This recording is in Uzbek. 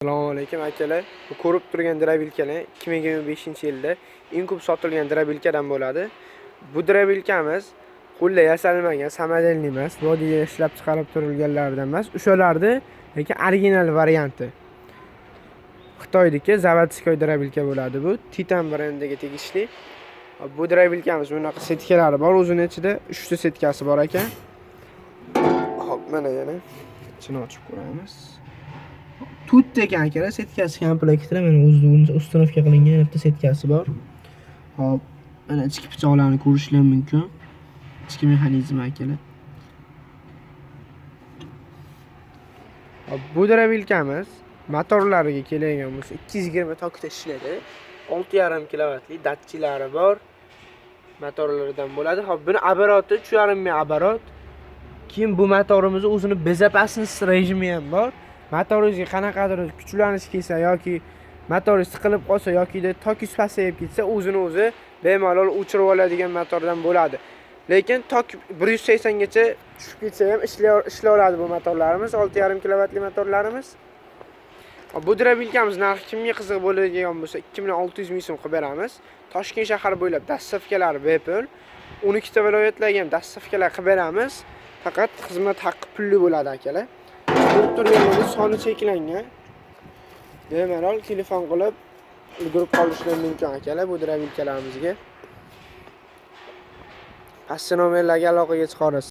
Assalomu alaykum akalar. Bu ko'rib turgan drabilkalar 2025-yilda eng ko'p sotilgan drabilkadan bo'ladi. Bu drabilkamiz qo'lda yasalmagan, samodelniy emas, vodiyda ishlab chiqarib turilganlardan emas, o'shalarni lekin original varianti. Xitoydagi zavodskoy drabilka bo'ladi bu. Titan brendiga tegishli. Bu drabilkamiz bunaqa setkalari bor, o'zining ichida 3 ta setkasi bor ekan. Hop, mana yana ichini ochib ko'ramiz. Tutda ekan akalar, setkasi komplektida mana o'zida uстановка qilingan bitta setkasi bor. Hop, mana ichki pichoqlarni ko'rishlar mumkin. Ichki mexanizmi akalar. Hop, bu drabilkamiz motorlariga keladigan bo'lsa 220 tokda ishlaydi. 6,5 kilovatli datchilari bor. Motorlaridan bo'ladi. Hop, buni abaroti 3,5 ming abarot. Keyin bu motorimiz o'zini безопасность rejimi ham bor. Motoringizga qanaqadir kuchlanish kelsa yoki motoringiz siqilib qolsa yoki tokingiz pasayib ketsa, o'zini o'zi bemalol o'chirib oladigan motordan bo'ladi. Lekin tok 180 gacha tushib ketsa ham ishlay oladi bu motorlarimiz, 6,5 kilovatli motorlarimiz. Bu drabilkamiz narxi kimga qiziq bo'ladigan bo'lsa 2600 ming so'm qilib beramiz. Toshkent shahar bo'ylab dastavkalar bepul. 12 ta viloyatlarga ham dastavkalar qilib beramiz. Faqat xizmat haqqi pulli bo'ladi akalar. Ko'rib turganingiz soni cheklangan. Bemalol telefon qilib ulgurib qolishlar mumkin akalar bu drabilkalarimizga. Pastki nomerlarga aloqaga chiqarasiz.